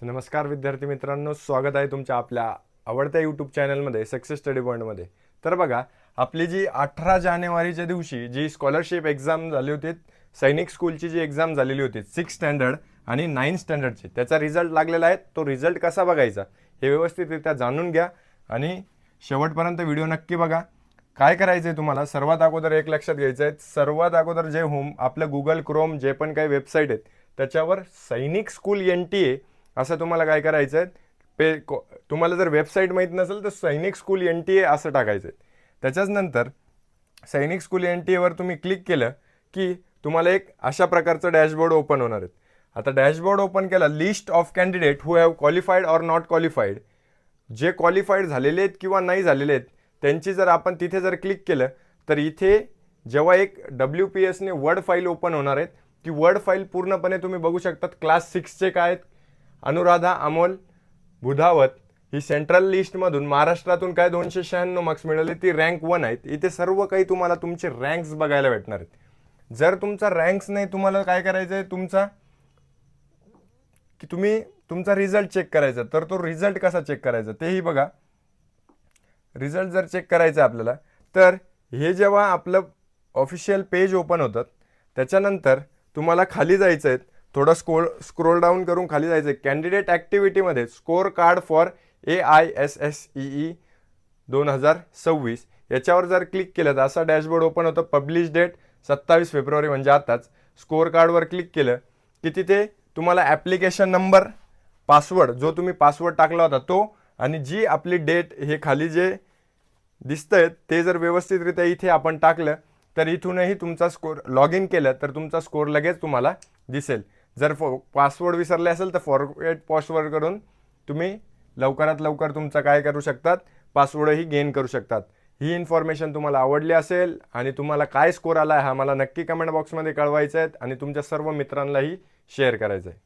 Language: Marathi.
तर नमस्कार विद्यार्थी मित्रांनो, स्वागत आहे तुमच्या आपल्या आवडत्या यूट्यूब चॅनलमध्ये सक्सेस स्टडी पॉईंटमध्ये. तर बघा, आपली जी 18 जानेवारीच्या दिवशी जी स्कॉलरशिप एक्झाम झाली होती, सैनिक स्कूलची जी एक्झाम झालेली होती 6 स्टँडर्ड आणि 9 स्टँडर्डची, त्याचा रिझल्ट लागलेला आहे. तो रिझल्ट कसा बघायचा हे व्यवस्थितरित्या जाणून घ्या आणि शेवटपर्यंत व्हिडिओ नक्की बघा. काय करायचं आहे तुम्हाला, सर्वात अगोदर एक लक्षात घ्यायचं आहे. सर्वात अगोदर जे आपलं गुगल क्रोम जे पण काही वेबसाईट आहेत त्याच्यावर सैनिक स्कूल NTA असं तुम्हाला काय करायचं आहे. तुम्हाला जर वेबसाईट माहीत नसेल तर सैनिक स्कूल NTA असं टाकायचं आहे. त्याच्याच नंतर सैनिक स्कूल NTA तुम्ही क्लिक केलं की तुम्हाला एक अशा प्रकारचं डॅशबोर्ड ओपन होणार आहे. आता डॅशबोर्ड ओपन केला, list of candidate who have qualified or not qualified, जे क्वालिफाईड झालेले आहेत किंवा नाही झालेले आहेत त्यांची जर आपण तिथे जर क्लिक केलं तर इथे जेव्हा एक WPSने वर्ड फाईल ओपन होणार आहे, ती वर्ड फाईल पूर्णपणे तुम्ही बघू शकतात. क्लास 6चे काय आहेत, अनुराधा अमोल बुधावत, ही सेंट्रल लिस्टमधून महाराष्ट्रातून काय 296 मार्क्स मिळाले, ती रँक 1 आहेत. इथे सर्व काही तुम्हाला तुमचे रँक्स बघायला भेटणार आहेत. जर तुमचा रँक्स नाही, तुम्हाला काय करायचं आहे तुमचा की तुम्ही तुमचा रिझल्ट चेक करायचा. तर तो रिझल्ट कसा चेक करायचा तेही बघा. रिझल्ट जर चेक करायचं आहे आपल्याला, तर हे जेव्हा आपलं ऑफिशियल पेज ओपन होतं त्याच्यानंतर तुम्हाला खाली जायचं आहे, थोडं स्क्रोल डाऊन करून खाली जायचं आहे. कॅन्डिडेट ॲक्टिव्हिटीमध्ये स्कोर कार्ड फॉर AISSEE 2026 याच्यावर जर क्लिक केलं तर असा डॅशबोर्ड ओपन होतं. पब्लिश डेट 27 फेब्रुवारी म्हणजे आताच. स्कोर कार्डवर क्लिक केलं की तिथे तुम्हाला ॲप्लिकेशन नंबर, पासवर्ड जो तुम्ही पासवर्ड टाकला होता तो, आणि जी आपली डेट, हे खाली जे दिसतंय ते जर व्यवस्थितरित्या इथे आपण टाकलं तर इथूनही तुमचा स्कोर, लॉग इन केलं तर तुमचा स्कोर लगेच तुम्हाला दिसेल. जर पासवर्ड विसरले असेल तर फॉरगेट पासवर्ड करून तुम्ही लवकरात लवकर तुमचा काय करू शकतात, पासवर्डही गेन करू शकतात. ही इन्फॉर्मेशन तुम्हाला आवडली असेल आणि तुम्हाला काय स्कोर आला आहे हा मला नक्की कमेंट बॉक्समध्ये कळवायचं आहे आणि तुमच्या सर्व मित्रांनाही शेअर करायचं आहे.